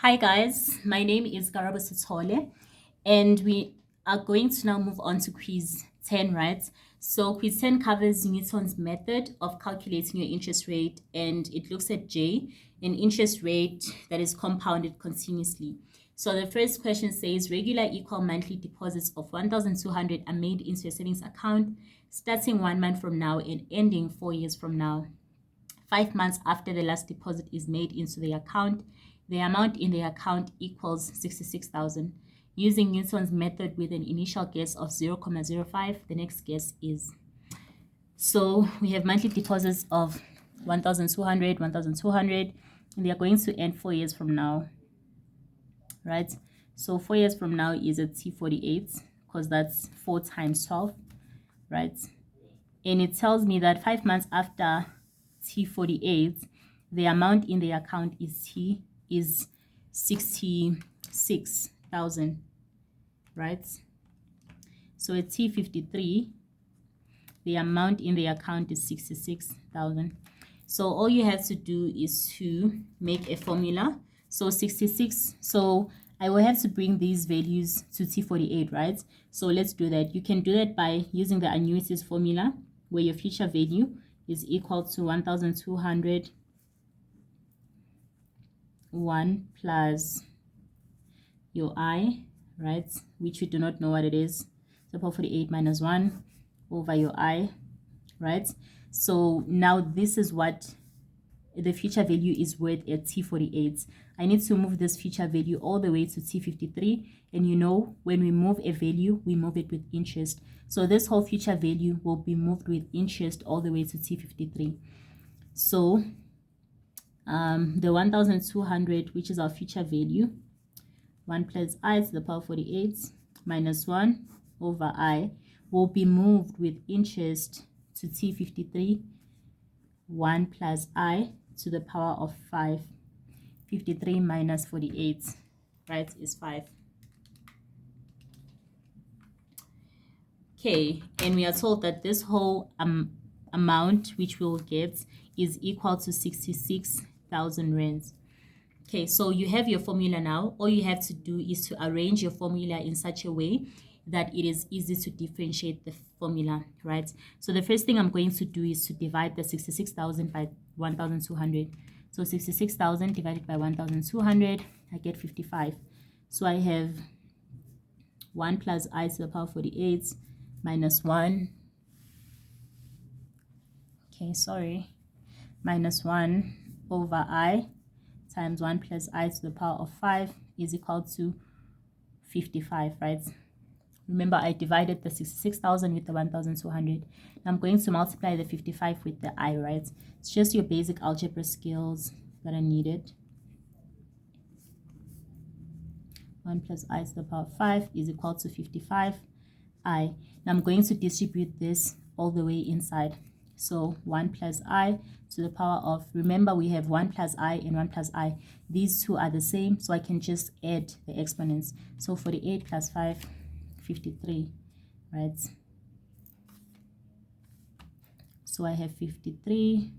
Hi guys, my name is Karabo Sithole, and we are going to now move on to quiz 10, right? So quiz 10 covers Newton's method of calculating your interest rate, and it looks at J, an interest rate that is compounded continuously. So the first question says regular equal monthly deposits of 1,200 are made into a savings account starting 1 month from now and ending 4 years from now. 5 months after the last deposit is made into the account, the amount in the account equals 66,000. Using Newton's method with an initial guess of 0.05, the next guess is. So we have monthly deposits of 1,200, 1,200, and they are going to end 4 years from now, right? So 4 years from now is a T48 because that's 4 times 12, right? And it tells me that 5 months after T48, the amount in the account is 66,000, right? So at T53, the amount in the account is 66,000. So all you have to do is to make a formula. So 66, so I will have to bring these values to T48, right? So let's do that. You can do that by using the annuities formula, where your future value is equal to 1,200 1 plus your I, right, which we do not know what it is. So 48 minus 1 over your I, right? So now this is what the future value is worth at T48. I need to move this future value all the way to T53, and you know, when we move a value, we move it with interest. So this whole future value will be moved with interest all the way to T53. So the 1,200, which is our future value, 1 plus I to the power 48 minus 1 over I, will be moved with interest to T53, 1 plus I to the power of 5. 53 minus 48, right, is 5. Okay, and we are told that this whole amount which we'll get is equal to 66,000 rands. Okay, so you have your formula now. All you have to do is to arrange your formula in such a way that it is easy to differentiate the formula, right? So the first thing I'm going to do is to divide the 66,000 by 1,200. So 66,000 divided by 1,200, I get 55. So I have 1 plus I to the power 48 minus 1. Okay, sorry. Minus 1 over I times 1 plus I to the power of 5 is equal to 55, right? Remember, I divided the 66,000 with the 1,200. Now I'm going to multiply the 55 with the I, right? It's just your basic algebra skills that are needed. 1 plus I to the power of 5 is equal to 55 I. Now I'm going to distribute this all the way inside. So 1 plus I to the power of, remember we have 1 plus I and 1 plus I. These two are the same, so I can just add the exponents. So 48 plus 5, 53, right? So I have 53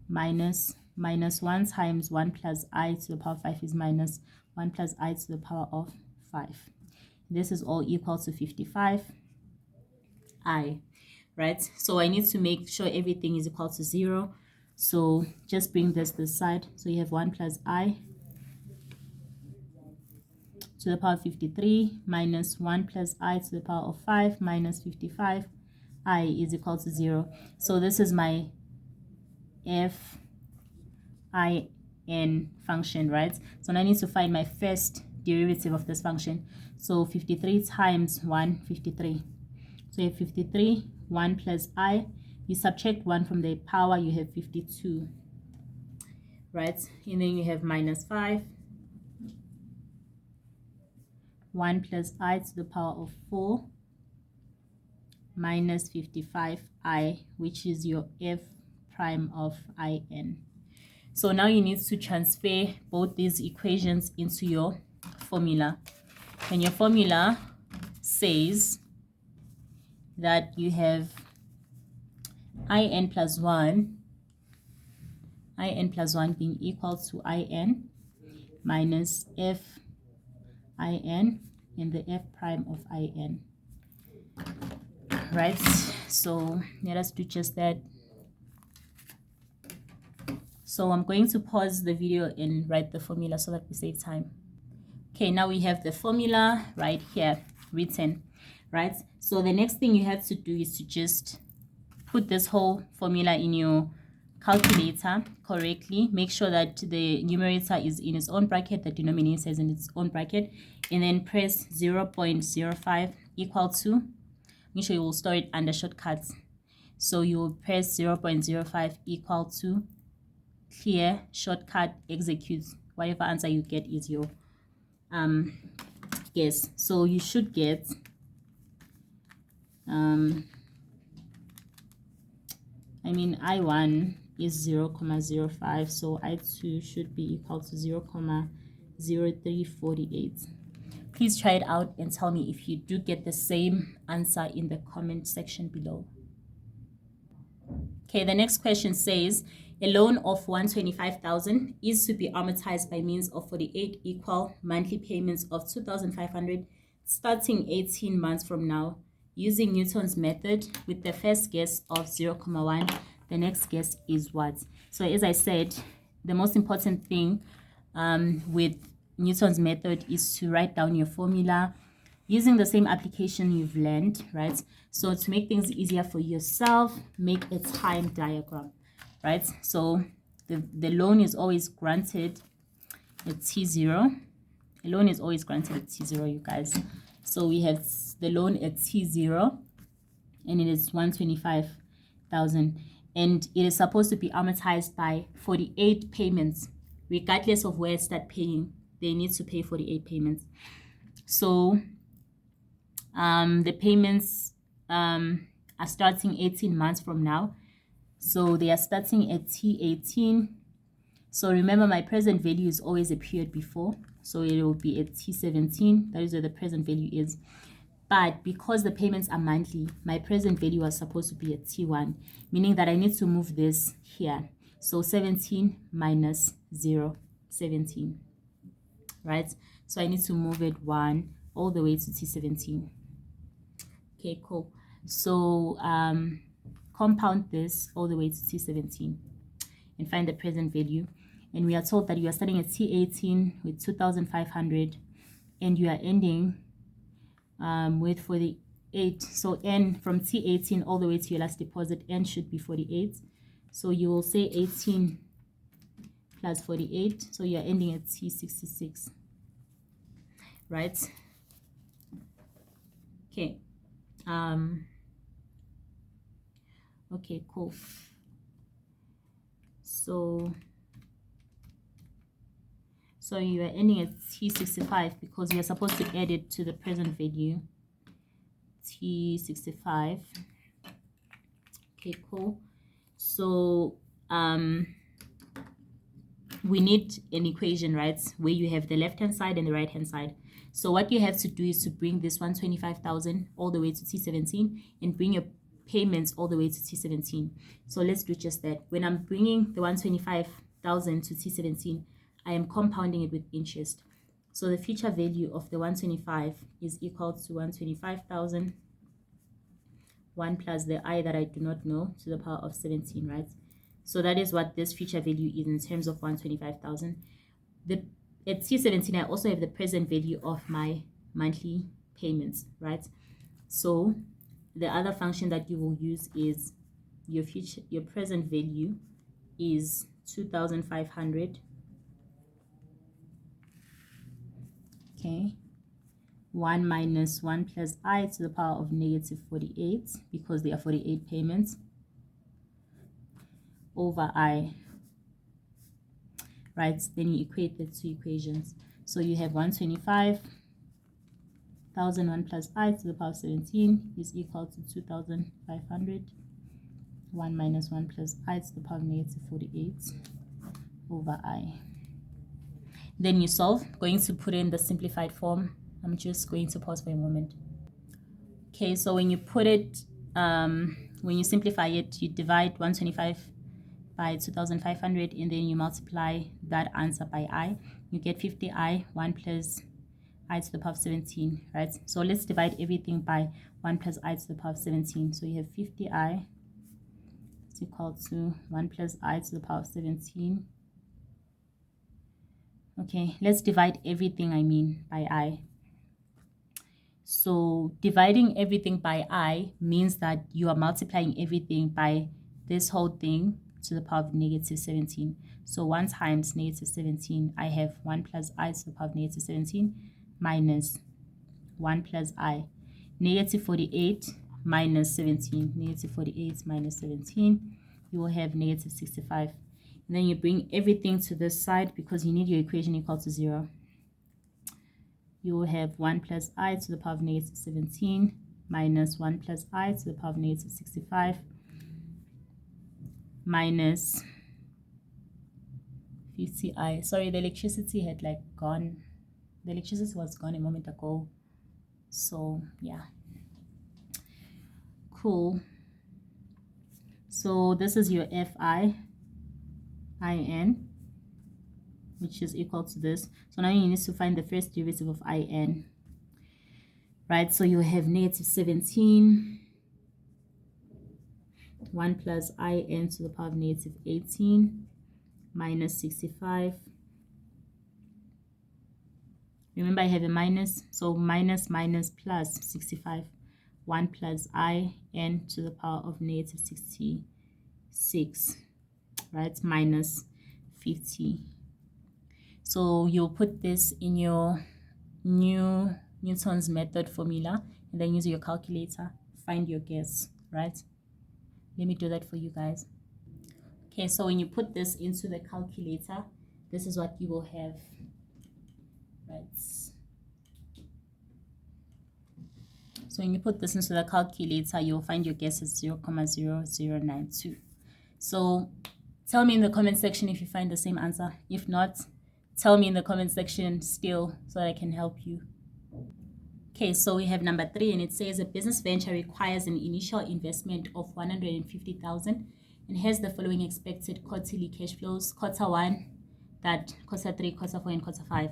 minus 1 times 1 plus I to the power of 5 is minus 1 plus I to the power of 5. This is all equal to 55 I, right? So I need to make sure everything is equal to 0. So just bring this side. So you have 1 plus I to the power of 53 minus 1 plus I to the power of 5 minus 55 I is equal to 0. So this is my fin function, right? So now I need to find my first derivative of this function. So 53 times 1, 53. So you have 53, 1 plus I. You subtract 1 from the power, you have 52, right? And then you have minus 5. 1 plus I to the power of 4 minus 55I, which is your f prime of in. So now you need to transfer both these equations into your formula. And your formula says that you have in plus 1 in plus 1 being equal to in minus f in and the f prime of in, right? So let us do just that. So I'm going to pause the video and write the formula so that we save time. Okay, now we have the formula right here written, right? So the next thing you have to do is to just put this whole formula in your calculator correctly. Make sure that the numerator is in its own bracket, the denominator is in its own bracket, and then press 0.05 equal to, make sure you will store it under shortcuts. So you will press 0.05 equal to clear shortcut execute. Whatever answer you get is your guess. So you should get I1 is 0.05, so I2 should be equal to 0.0348. Please try it out and tell me if you do get the same answer in the comment section below. Okay, the next question says, a loan of 125,000 is to be amortized by means of 48 equal monthly payments of 2,500 starting 18 months from now, using Newton's method with the first guess of 0.1. The next guess is what? So as I said, the most important thing with Newton's method is to write down your formula using the same application you've learned, right? So to make things easier for yourself, make a time diagram, right? So the loan is always granted at T0. A loan is always granted at T0, you guys. So we have the loan at T0, and it is 125,000, and it is supposed to be amortized by 48 payments, regardless of where I start paying. They need to pay 48 payments. So the payments are starting 18 months from now. So they are starting at T18. So remember, my present value is always a period before. So it will be at T17. That is where the present value is. But because the payments are monthly, my present value was supposed to be at T1, meaning that I need to move this here. So 17 minus 0, 17, right? So I need to move it 1 all the way to T17. Okay, cool. So compound this all the way to T17 and find the present value. And we are told that you are starting at T18 with 2,500 and you are ending with 48. So n from T18 all the way to your last deposit, n should be 48. So you will say 18 plus 48. So you are ending at T66, right? Okay. Okay, cool. So you are ending at T65 because you are supposed to add it to the present value. T65. Okay, cool. So we need an equation, right, where you have the left hand side and the right hand side. So what you have to do is to bring this 125,000 all the way to T17 and bring your payments all the way to T17. So let's do just that. When I'm bringing the 125,000 to T17, I am compounding it with interest. So the future value of the 125 is equal to 125,000, 1 plus the I that I do not know to the power of 17, right? So that is what this future value is in terms of 125,000. At T17, I also have the present value of my monthly payments, right? So the other function that you will use is your present value is 2,500. Okay. 1 minus 1 plus I to the power of negative 48, because there are 48 payments, over I, right? Then you equate the two equations. So you have 125,000, 1 plus I to the power of 17 is equal to 2,500. 1 minus 1 plus I to the power of negative 48 over I. Then you solve, going to put in the simplified form. I'm just going to pause for a moment. Okay, so when you put it, when you simplify it, you divide 125 by 2500, and then you multiply that answer by I, you get 50i 1 plus I to the power of 17, right? So let's divide everything by 1 plus I to the power of 17. So you have 50i is equal to 1 plus I to the power of 17. Okay, let's divide everything, by I. So dividing everything by I means that you are multiplying everything by this whole thing to the power of negative 17. So 1 times negative 17, I have 1 plus I to the power of negative 17 minus 1 plus I. Negative 48 minus 17. Negative 48 minus 17. You will have negative 65. And then you bring everything to this side because you need your equation equal to 0. You will have 1 plus I to the power of negative 17 minus 1 plus I to the power of negative 65 minus 50i. Sorry, the electricity had gone. The electricity was gone a moment ago. So yeah. Cool. So this is your FI, IN, which is equal to this. So now you need to find the first derivative of IN. Right, so you have negative 17, 1 plus IN to the power of negative 18 minus 65. Remember, I have a minus, so minus plus 65. 1 plus IN to the power of negative 66, right, minus 50. So you'll put this in your new Newton's method formula and then use your calculator, find your guess, right? Let me do that for you guys. Okay, so when you put this into the calculator, this is what you will have, right? So when you put this into the calculator, you'll find your guess is 0.0092. So tell me in the comment section if you find the same answer. If not, tell me in the comment section still so that I can help you. Okay, so we have number 3, and it says a business venture requires an initial investment of 150,000 and has the following expected quarterly cash flows: quarter 1, that quarter 3, quarter 4, and quarter 5.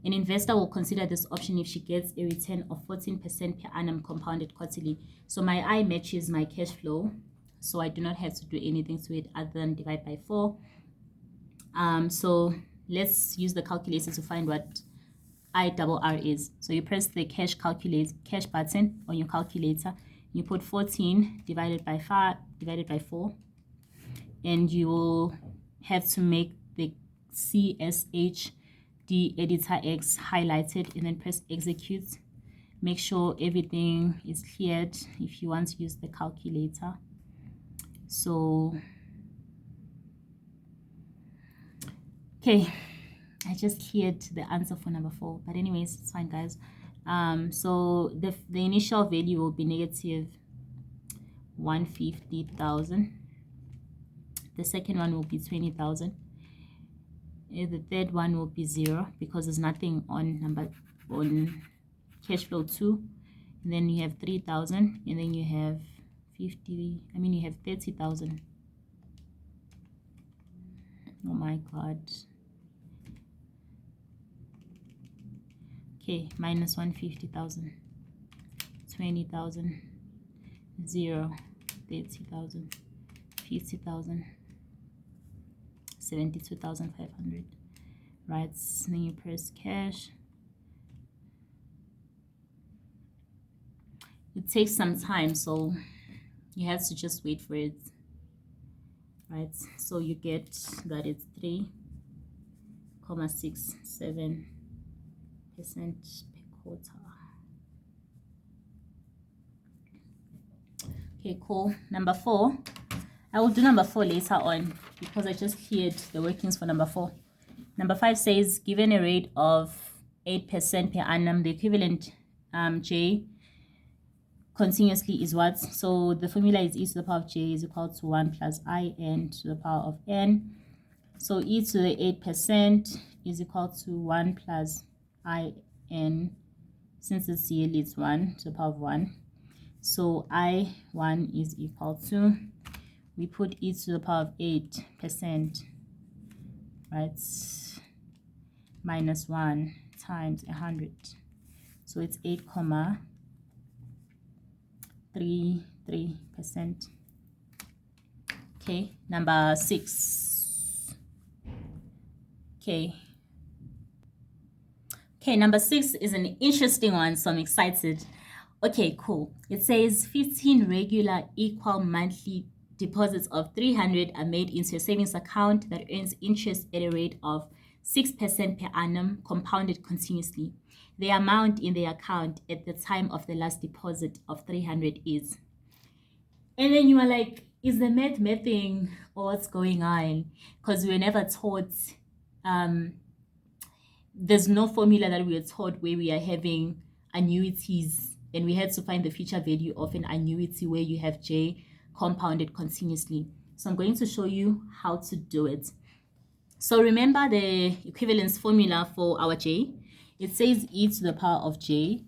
An investor will consider this option if she gets a return of 14% per annum compounded quarterly. So my I matches my cash flow, so I do not have to do anything to it other than divide by 4. So let's use the calculator to find what IRR is. So you press the cash button on your calculator. You put 14 divided by 4, and you will have to make the CSHD editor X highlighted and then press execute. Make sure everything is cleared if you want to use the calculator. So okay, I just cleared the answer for number 4, but anyways, it's fine, guys. So the initial value will be negative 150,000. The second one will be 20,000. The third one will be 0 because there's nothing on cash flow 2. And then you have 3,000, and then you have 30,000. Oh my god. Okay, minus 150,000, 20,000, 0, 30,000, 50,000, 72,500. Right, then you press cash. It takes some time, so you have to just wait for it. Right, so you get that it's 3.67% per quarter. Okay, cool. Number 4. I will do number 4 later on because I just cleared the workings for number 4. Number 5 says, given a rate of 8% per annum, the equivalent J continuously is what? So the formula is e to the power of J is equal to 1 plus IN to the power of N. So e to the 8% is equal to 1 plus IN. Since it's yearly, it's 1 to the power of 1. So I1 is equal to we put e to the power of 8%, right? Minus 1 times 100. So it's 8.33%. Okay, number 6. Okay, number 6 is an interesting one, so I'm excited. Okay, cool. It says 15 regular equal monthly deposits of 300 are made into a savings account that earns interest at a rate of 6% per annum, compounded continuously. The amount in the account at the time of the last deposit of 300 is. And then you are like, is the math thing or what's going on? Because we were never taught, there's no formula that we were taught where we are having annuities and we had to find the future value of an annuity where you have J compounded continuously. So I'm going to show you how to do it. So remember the equivalence formula for our J. It says e to the power of J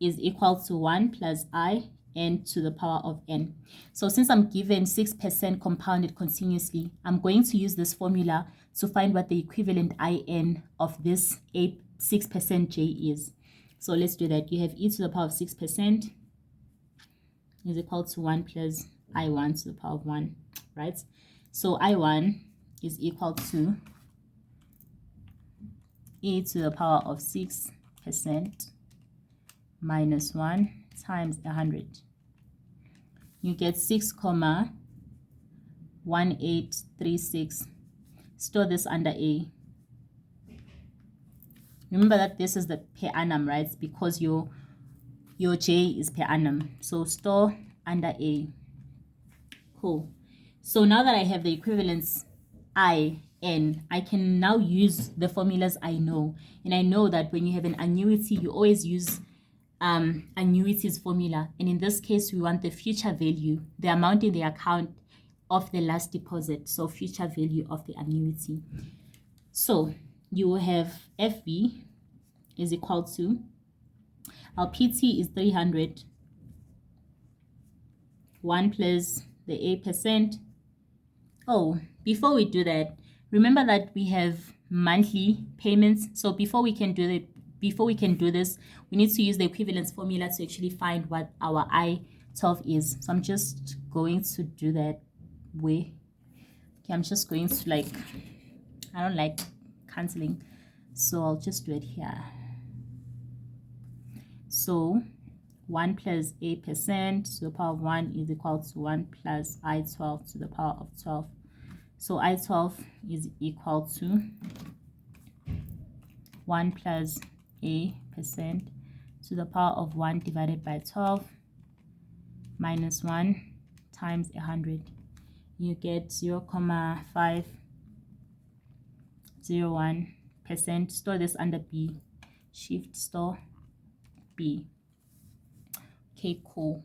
is equal to 1 plus I n to the power of n. So since I'm given 6% compounded continuously, I'm going to use this formula to find what the equivalent in of this 6% J is. So let's do that. You have e to the power of 6% is equal to 1 plus I1 to the power of 1, right? So I1 is equal to e to the power of 6% minus 1 times 100. You get 6.1836. Store this under A. Remember that this is the per annum, right? Because your J is per annum. So store under A. Cool. So now that I have the equivalence I, N, I can now use the formulas I know. And I know that when you have an annuity, you always use annuities formula. And in this case, we want the future value, the amount in the account of the last deposit. So future value of the annuity. So you will have FB is equal to, our PT is 300, 1 plus the 8%. Oh, before we do that, remember that we have monthly payments. So before we can do this, we need to use the equivalence formula to actually find what our I-12 is. So I'm just going to do that way. Okay, I'm just going to I don't like canceling, so I'll just do it here. So 1 plus 8% to the power of 1 is equal to 1 plus I-12 to the power of 12. So I-12 is equal to 1 plus A% to the power of 1 divided by 12 minus 1 times 100. You get 0.501%. Store this under B. Shift store B. Okay, cool.